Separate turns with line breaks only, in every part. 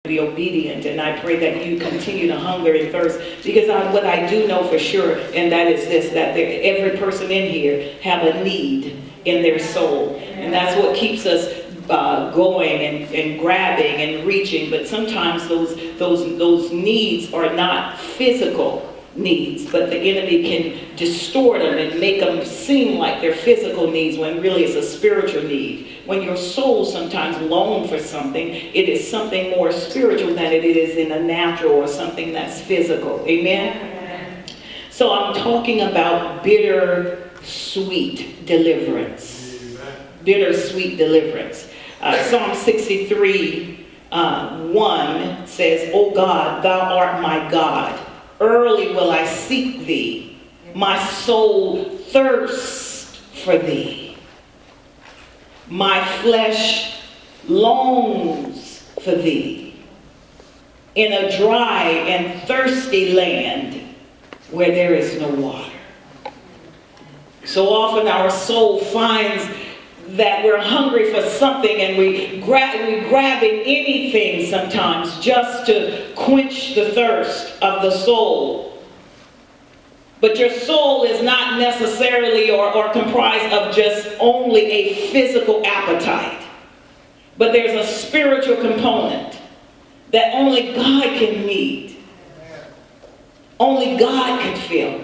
be obedient, and I pray that you continue to hunger and thirst, because what I do know for sure, and that is this, that every person in here have a need in their soul, and that's what keeps us going and grabbing and reaching. But sometimes those needs are not physical needs, but the enemy can distort them and make them seem like they're physical needs when really it's a spiritual need. When your soul sometimes longs for something, it is something more spiritual than it is in a natural or something that's physical. Amen? So I'm talking about bitter sweet deliverance. Bitter sweet deliverance. Psalm 63 1 says, "O God, thou art my God. Early will I seek thee. My soul thirsts for thee. My flesh longs for thee in a dry and thirsty land where there is no water." So often our soul finds that we're hungry for something, and we're grabbing anything sometimes just to quench the thirst of the soul. But your soul is not necessarily or comprised of just only a physical appetite. But there's a spiritual component that only God can meet. Only God can fill.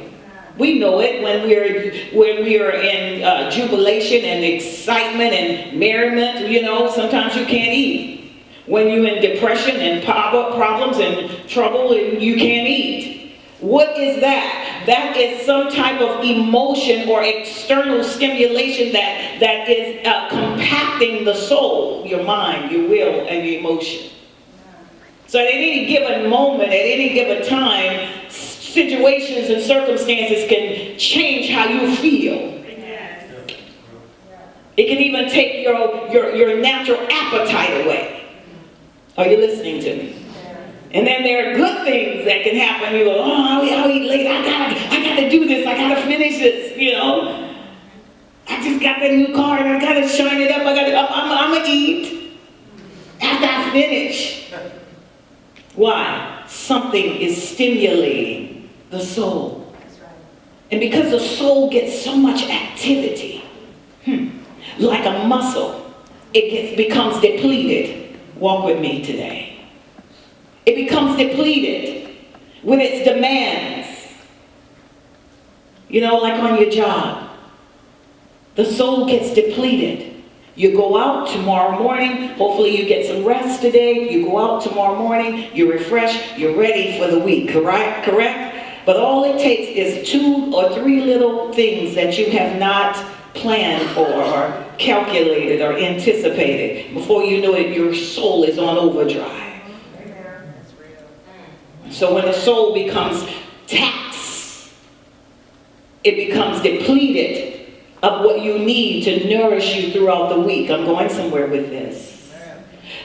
We know it when we are in jubilation and excitement and merriment. You know, sometimes you can't eat. When you're in depression and problems and trouble, you can't eat. What is that? That is some type of emotion or external stimulation that is compacting the soul, your mind, your will, and your emotion. So at any given moment, at any given time, situations and circumstances can change how you feel. It can even take your natural appetite away. Are you listening to me? And then there are good things that can happen. You go, oh, I'll eat late. I gotta do this. I gotta finish this. You know, I just got that new car and I gotta shine it up. I'm gonna eat after I finish. Why? Something is stimulating the soul. And because the soul gets so much activity, like a muscle, it becomes depleted. Walk with me today. It becomes depleted with its demands. You know, like on your job, the soul gets depleted. You go out tomorrow morning, hopefully you get some rest today. You go out tomorrow morning, you're refreshed, you're ready for the week, correct? But all it takes is 2 or 3 little things that you have not planned for or calculated or anticipated. Before you know it, your soul is on overdrive. So when the soul becomes taxed, it becomes depleted of what you need to nourish you throughout the week. I'm going somewhere with this.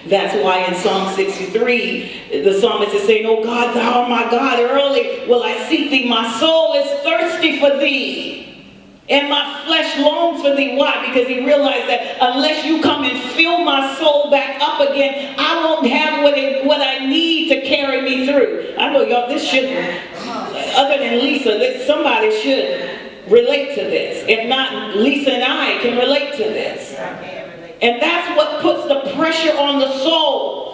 That's why in Psalm 63, the psalmist is saying, "Oh God, thou art my God, early will I seek thee. My soul is thirsty for thee, and my flesh longs for thee." Why? Because he realized that unless you come and fill my soul back up again, I won't have what I need to carry me through. I know y'all, this should, other than Lisa, somebody should relate to this. If not, Lisa and I can relate to this. And that's what puts the pressure on the soul.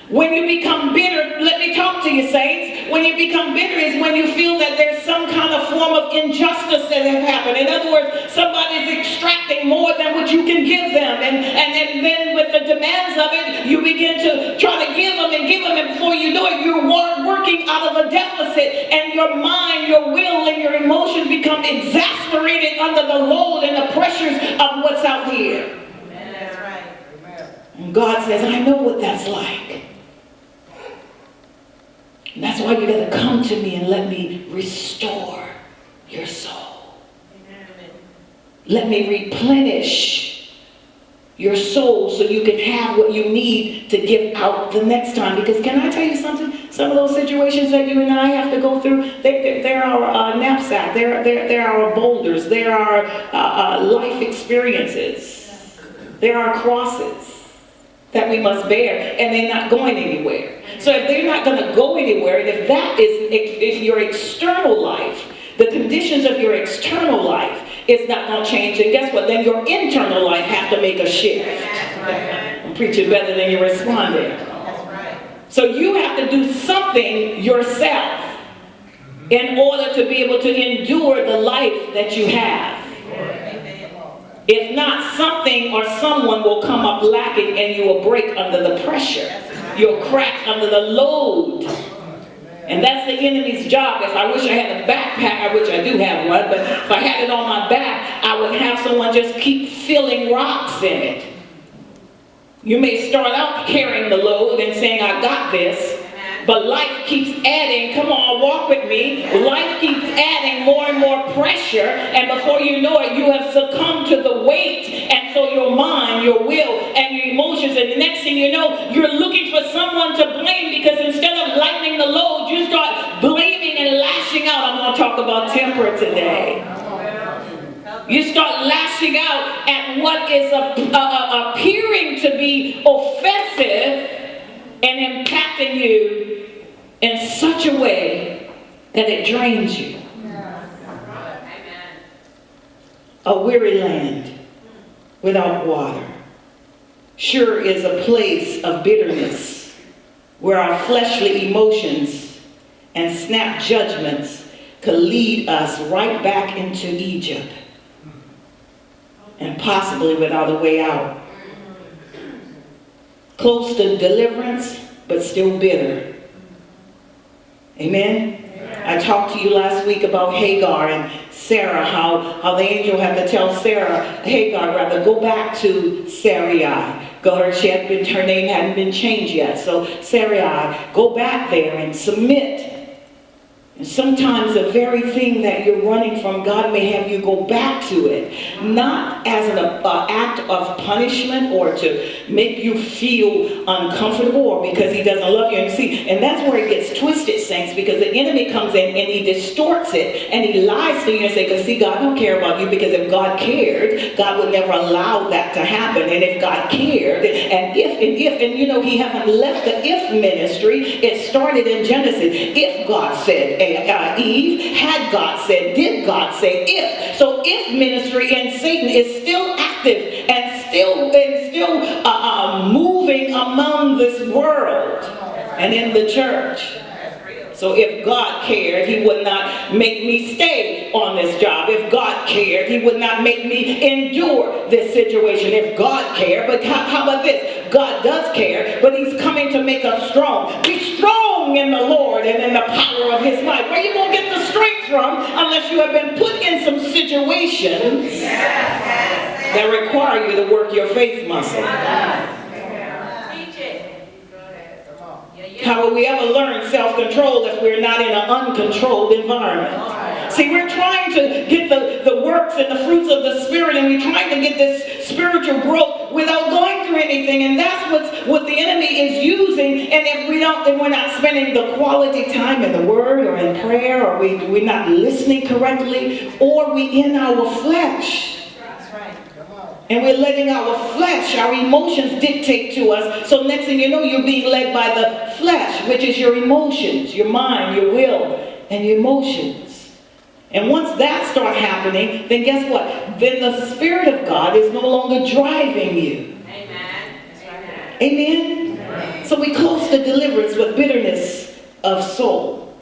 When you become bitter, let me talk to you, saints. When you become bitter is when you feel that there's some kind of form of injustice that has happened. In other words, somebody's extracting more than what you can give them. And then with the demands of it, you begin to try to give them, and before you know it, you're working out of a deficit, and your mind, your will, and your emotions become exasperated under the load and the pressures of what's out here. Amen. That's right. And God says, I know what that's like. And that's why you got to come to me and let me restore your soul. Amen. Let me replenish your soul so you can have what you need to give out the next time. Because can I tell you something? Some of those situations that you and I have to go through, they're our knapsack, they're our boulders, they're our life experiences, they're our crosses. that we must bear, and they're not going anywhere. So if they're not going to go anywhere, and if that is if your external life, the conditions of your external life is not going to change, and guess what? Then your internal life has to make a shift. I'm preaching better than you're responding. So you have to do something yourself in order to be able to endure the life that you have. If not, something or someone will come up lacking and you will break under the pressure. You'll crack under the load. And that's the enemy's job. If I wish I had a backpack, I wish I do have one, but if I had it on my back, I would have someone just keep filling rocks in it. You may start out carrying the load and saying, I got this. But life keeps adding, come on, walk with me. Life keeps adding more and more pressure. And before you know it, you have succumbed to the weight. And so your mind, your will, and your emotions. And the next thing you know, you're looking for someone to blame, because instead of lightening the load, you start blaming and lashing out. I'm going to talk about temper today. You start lashing out at what is appearing to be offensive and impacting you in such a way that it drains you. A weary land without water sure is a place of bitterness, where our fleshly emotions and snap judgments could lead us right back into Egypt, and possibly without a way out. Close to deliverance, but still bitter. Amen? I talked to you last week about Hagar and Sarah, how the angel had to tell Hagar, go back to Sarai. Her name hadn't been changed yet. So Sarai, go back there and submit. And sometimes the very thing that you're running from, God may have you go back to it. Not as an act of punishment or to make you feel uncomfortable or because he doesn't love you. And see, and that's where it gets twisted, saints, because the enemy comes in and he distorts it and he lies to you and says, because see, God don't care about you, because if God cared, God would never allow that to happen. And if God cared, and you know, he hasn't left the if ministry. It started in Genesis. If God said, Eve, had God said, did God say, if. So if ministry in Satan is still active and still moving among this world and in the church. So if God cared, he would not make me stay on this job. If God cared, he would not make me endure this situation. If God cared, but how about this? God does care, but he's coming to make us strong. Be strong in the Lord and in the power of his might. Where are you going to get the strength from unless you have been put in some situations that require you to work your faith muscle? How will we ever learn self-control if we're not in an uncontrolled environment? See, we're trying to get the works and the fruits of the Spirit, and we're trying to get this spiritual growth without going through anything, and that's what the enemy is using. And if we don't, then we're not spending the quality time in the Word or in prayer, or we're not listening correctly, or we in our flesh. And we're letting our flesh, our emotions dictate to us. So next thing you know, you're being led by the flesh, which is your emotions, your mind, your will, and your emotions. And once that starts happening, then guess what? Then the Spirit of God is no longer driving you. Amen. Amen? Amen? So we close the deliverance with bitterness of soul.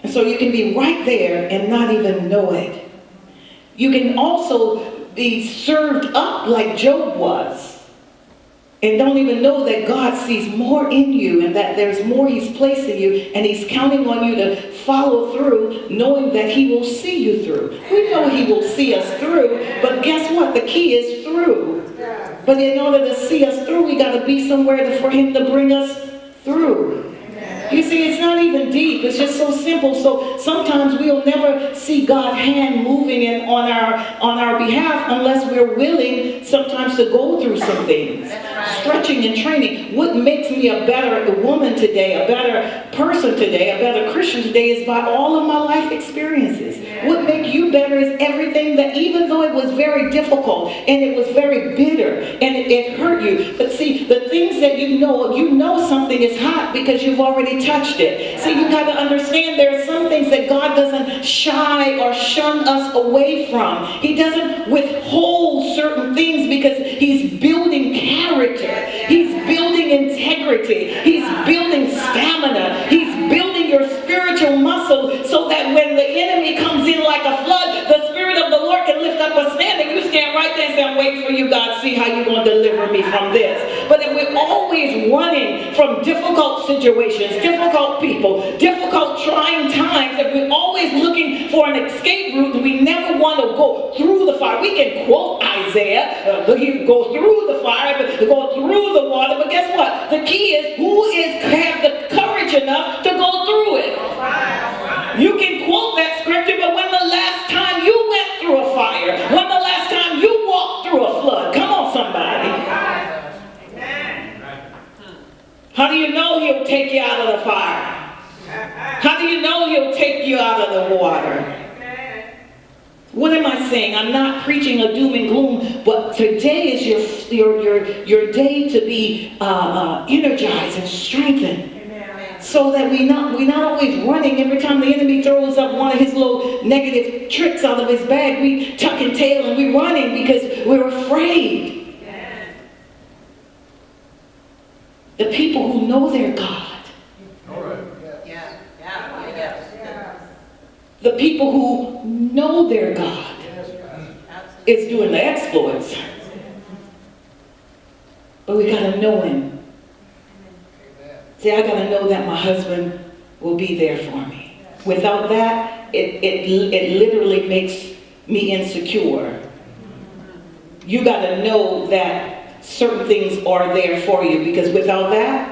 And so you can be right there and not even know it. You can also be served up like Job was, and don't even know that God sees more in you and that there's more he's placed in you, and he's counting on you to follow through, knowing that he will see you through. We know he will see us through, but guess what? The key is through. But in order to see us through, we got to be somewhere for him to bring us through. You see, it's not even deep. It's just so simple. So sometimes we'll never see God's hand moving on our behalf unless we're willing sometimes to go through some things. Stretching and training. What makes me a better woman today, a better person today, a better Christian today is by all of my life experiences. What makes you better is everything that, even though it was very difficult and it was very bitter and it hurt you. But see, the things that you know something is hot because you've already touched it. See, you got to understand there are some things that God doesn't shy or shun us away from. He doesn't withhold certain things because He's building character. He's building integrity. He's building stamina. He's building your spiritual muscle so that when the enemy comes in like a flood, the Spirit of the Lord can lift up a standing. You stand right there and say, I'm waiting for you, God, see how you're going to deliver me from this. But if we're always running from difficult situations, difficult people, difficult trying times, if we're always looking for an escape route, we never want to go through the fire. We can quote Isaiah, go through the fire, go through the water, but guess what? The key is who have the courage enough to go through it. You can quote that scripture, but when the last time you went through a fire, when the last time you walked through a flood? Come on, somebody. How do you know He'll take you out of the fire? How do you know He'll take you out of the water? What am I saying? I'm not preaching a doom and gloom, but today is your day to be energized and strengthened. So that we're not always running. Every time the enemy throws up one of his little negative tricks out of his bag, we tuck and tail and we're running because we're afraid. The people who know their God.
All right.
The people who know their God is doing the exploits. But we got to know Him. See, I got to know that my husband will be there for me. Without that, it literally makes me insecure. You got to know that certain things are there for you, because without that,